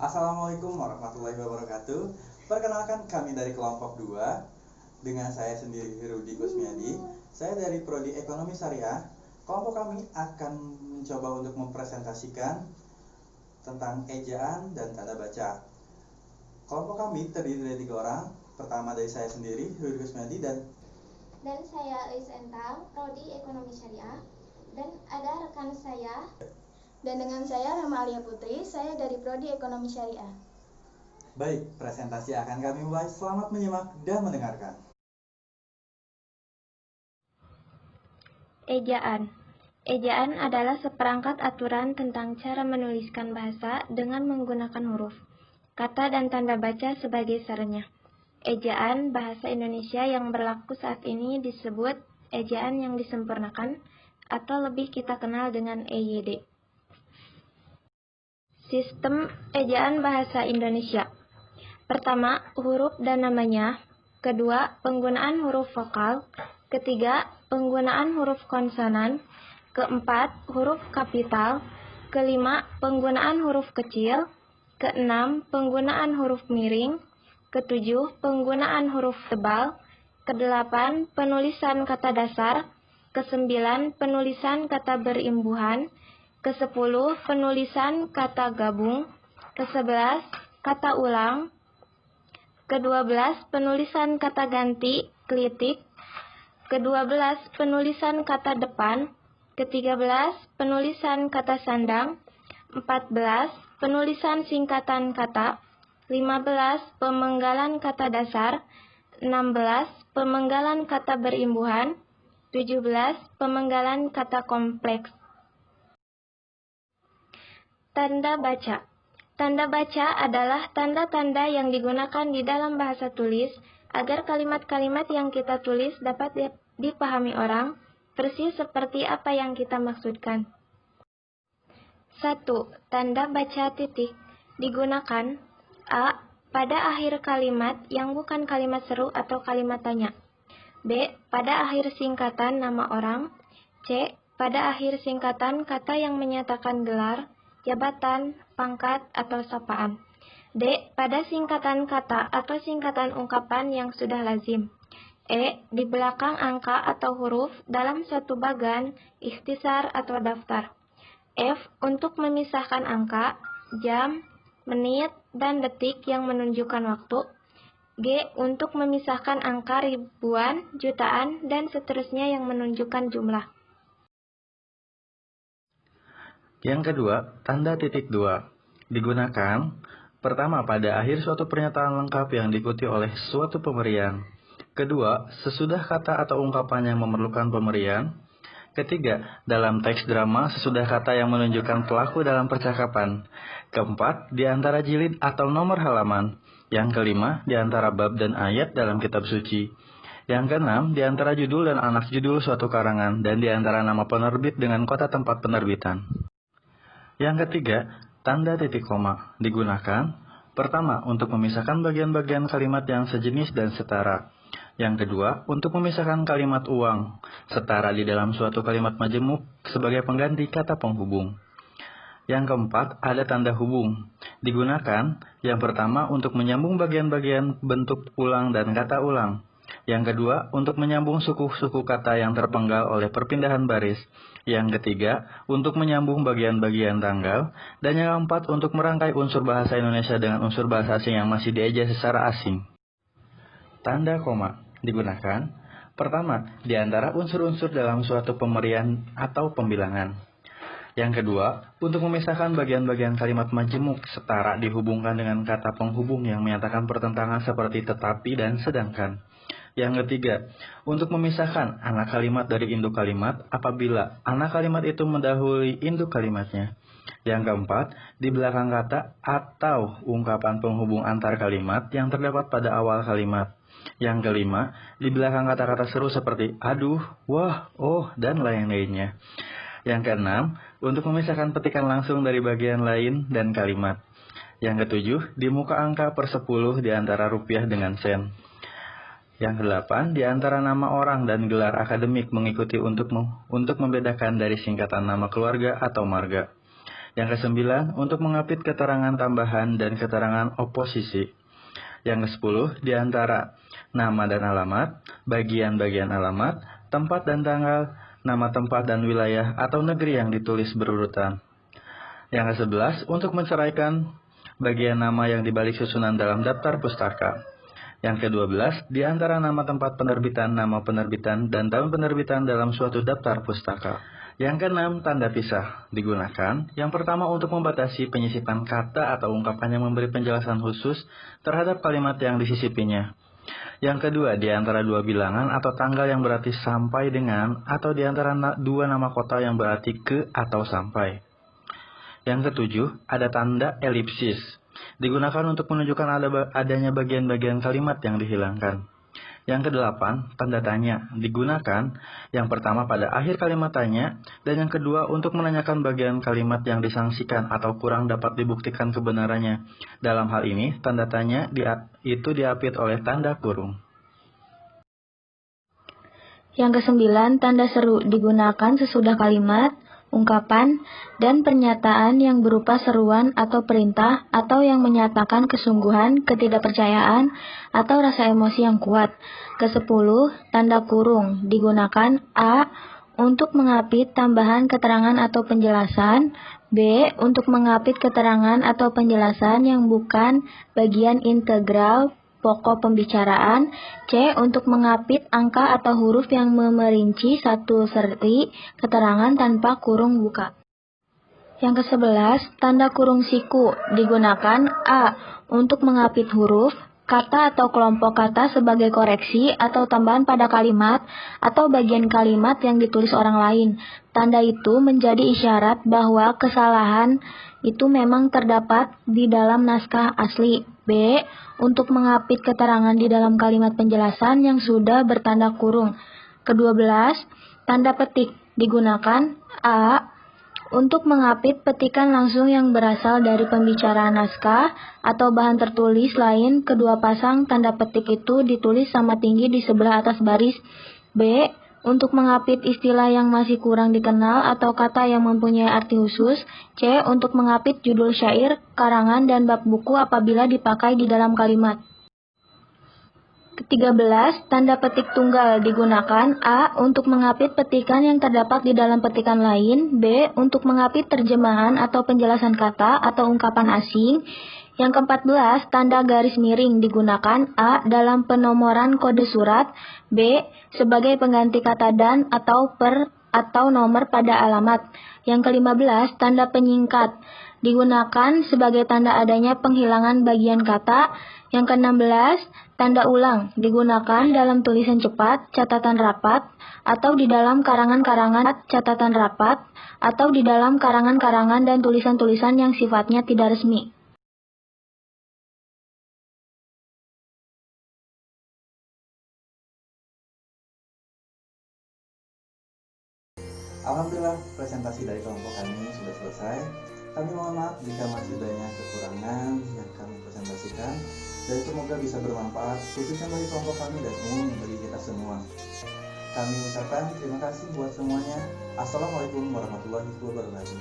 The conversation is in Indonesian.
Assalamualaikum warahmatullahi wabarakatuh. Perkenalkan, kami dari kelompok 2 dengan saya sendiri Rudi Kusmiadi. Saya dari Prodi Ekonomi Syariah. Kelompok kami akan mencoba untuk mempresentasikan tentang ejaan dan tanda baca. Kelompok kami terdiri dari 3 orang. Pertama dari saya sendiri Rudi Kusmiadi dan saya Ais Entang, Prodi Ekonomi Syariah, dan ada rekan saya. Dan dengan saya Rama Alia Putri, saya dari Prodi Ekonomi Syariah. Baik, presentasi akan kami mulai. Selamat menyimak dan mendengarkan. Ejaan. Ejaan adalah seperangkat aturan tentang cara menuliskan bahasa dengan menggunakan huruf, kata dan tanda baca sebagai saranya. Ejaan bahasa Indonesia yang berlaku saat ini disebut ejaan yang disempurnakan atau lebih kita kenal dengan EYD. Sistem ejaan bahasa Indonesia. Pertama, huruf dan namanya. Kedua, penggunaan huruf vokal. Ketiga, penggunaan huruf konsonan. Keempat, huruf kapital. Kelima, penggunaan huruf kecil. Keenam, penggunaan huruf miring. Ketujuh, penggunaan huruf tebal. Kedelapan, penulisan kata dasar. Kesembilan, penulisan kata berimbuhan. Kesepuluh, penulisan kata gabung. Kesebelas, kata ulang. Kedua-belas, penulisan kata ganti, klitik. Kedua-belas, penulisan kata depan. Ketiga-belas, penulisan kata sandang. 14, penulisan singkatan kata. 15, pemenggalan kata dasar. 16, pemenggalan kata berimbuhan. 17, pemenggalan kata kompleks. Tanda baca. Tanda baca adalah tanda-tanda yang digunakan di dalam bahasa tulis agar kalimat-kalimat yang kita tulis dapat dipahami orang, persis seperti apa yang kita maksudkan. 1. Tanda baca titik digunakan A. Pada akhir kalimat yang bukan kalimat seru atau kalimat tanya. B. Pada akhir singkatan nama orang. C. Pada akhir singkatan kata yang menyatakan gelar, jabatan, pangkat, atau sapaan. D. Pada singkatan kata atau singkatan ungkapan yang sudah lazim. E. Di belakang angka atau huruf dalam suatu bagan, ikhtisar, atau daftar. F. Untuk memisahkan angka, jam, menit, dan detik yang menunjukkan waktu. G. Untuk memisahkan angka ribuan, jutaan, dan seterusnya yang menunjukkan jumlah. Yang kedua, tanda titik dua digunakan pertama pada akhir suatu pernyataan lengkap yang diikuti oleh suatu pemberian. Kedua, sesudah kata atau ungkapan yang memerlukan pemberian. Ketiga, dalam teks drama sesudah kata yang menunjukkan pelaku dalam percakapan. Keempat, di antara jilid atau nomor halaman. Yang kelima, di antara bab dan ayat dalam kitab suci. Yang keenam, di antara judul dan anak judul suatu karangan, dan di antara nama penerbit dengan kota tempat penerbitan. Yang ketiga, tanda titik koma digunakan pertama untuk memisahkan bagian-bagian kalimat yang sejenis dan setara. Yang kedua, untuk memisahkan kalimat uang setara di dalam suatu kalimat majemuk sebagai pengganti kata penghubung. Yang keempat, ada tanda hubung digunakan yang pertama untuk menyambung bagian-bagian bentuk ulang dan kata ulang. Yang kedua, untuk menyambung suku-suku kata yang terpenggal oleh perpindahan baris. Yang ketiga, untuk menyambung bagian-bagian tanggal. Dan yang keempat, untuk merangkai unsur bahasa Indonesia dengan unsur bahasa asing yang masih dieja secara asing. Tanda koma digunakan pertama, di antara unsur-unsur dalam suatu pemberian atau pembilangan. Yang kedua, untuk memisahkan bagian-bagian kalimat majemuk setara dihubungkan dengan kata penghubung yang menyatakan pertentangan seperti tetapi dan sedangkan. Yang ketiga, untuk memisahkan anak kalimat dari induk kalimat apabila anak kalimat itu mendahului induk kalimatnya. Yang keempat, di belakang kata atau ungkapan penghubung antar kalimat yang terdapat pada awal kalimat. Yang kelima, di belakang kata-kata seru seperti aduh, wah, oh, dan lain-lainnya. Yang keenam, untuk memisahkan petikan langsung dari bagian lain dan kalimat. Yang ketujuh, di muka angka per 10 di antara rupiah dengan sen. Yang kedelapan, di antara nama orang dan gelar akademik mengikuti untuk membedakan dari singkatan nama keluarga atau marga. Yang ke-9, untuk mengapit keterangan tambahan dan keterangan oposisi. Yang ke-10, di antara nama dan alamat, bagian-bagian alamat, tempat dan tanggal, nama tempat dan wilayah atau negeri yang ditulis berurutan. Yang ke-11, untuk menceraikan bagian nama yang dibalik susunan dalam daftar pustaka. Yang ke-12, di antara nama tempat penerbitan, nama penerbitan, dan tahun penerbitan dalam suatu daftar pustaka. Yang ke-6, tanda pisah digunakan. Yang pertama untuk membatasi penyisipan kata atau ungkapan yang memberi penjelasan khusus terhadap kalimat yang disisipinya. Yang kedua, di antara dua bilangan atau tanggal yang berarti sampai dengan, atau di antara dua nama kota yang berarti ke atau sampai. Yang ketujuh, ada tanda elipsis. Digunakan untuk menunjukkan adanya bagian-bagian kalimat yang dihilangkan. Yang kedelapan, tanda tanya. Digunakan yang pertama pada akhir kalimat tanya, dan yang kedua untuk menanyakan bagian kalimat yang disangsikan atau kurang dapat dibuktikan kebenarannya. Dalam hal ini, tanda tanya itu diapit oleh tanda kurung. Yang ke-9, tanda seru digunakan sesudah kalimat, ungkapan, dan pernyataan yang berupa seruan atau perintah atau yang menyatakan kesungguhan, ketidakpercayaan, atau rasa emosi yang kuat. Ke-10, tanda kurung digunakan A. Untuk mengapit tambahan keterangan atau penjelasan, B. Untuk mengapit keterangan atau penjelasan yang bukan bagian integral pokok pembicaraan, C. Untuk mengapit angka atau huruf yang memerinci satu seri keterangan tanpa kurung buka. Yang ke-11, tanda kurung siku digunakan A. Untuk mengapit huruf, kata atau kelompok kata sebagai koreksi atau tambahan pada kalimat atau bagian kalimat yang ditulis orang lain. Tanda itu menjadi isyarat bahwa kesalahan itu memang terdapat di dalam naskah asli. B. Untuk mengapit keterangan di dalam kalimat penjelasan yang sudah bertanda kurung. Ke-12, tanda petik digunakan A. Untuk mengapit petikan langsung yang berasal dari pembicaraan naskah atau bahan tertulis lain. Kedua pasang tanda petik itu ditulis sama tinggi di sebelah atas baris. B. Untuk mengapit istilah yang masih kurang dikenal atau kata yang mempunyai arti khusus. C. Untuk mengapit judul syair, karangan, dan bab buku apabila dipakai di dalam kalimat. Ke-13, tanda petik tunggal digunakan A. Untuk mengapit petikan yang terdapat di dalam petikan lain. B. Untuk mengapit terjemahan atau penjelasan kata atau ungkapan asing. Yang ke-14, tanda garis miring digunakan A. Dalam penomoran kode surat. B. Sebagai pengganti kata dan atau per atau nomor pada alamat. Yang ke-15, tanda penyingkat digunakan sebagai tanda adanya penghilangan bagian kata. Yang ke-16, tanda ulang digunakan dalam tulisan cepat, catatan rapat, atau di dalam karangan-karangan catatan rapat, atau di dalam karangan-karangan dan tulisan-tulisan yang sifatnya tidak resmi. Alhamdulillah, presentasi dari kelompok kami sudah selesai. Kami mohon maaf jika masih banyak kekurangan yang kami presentasikan, dan semoga bisa bermanfaat khususnya bagi kelompok kami dan umum bagi kita semua. Kami ucapkan terima kasih buat semuanya. Assalamualaikum warahmatullahi wabarakatuh.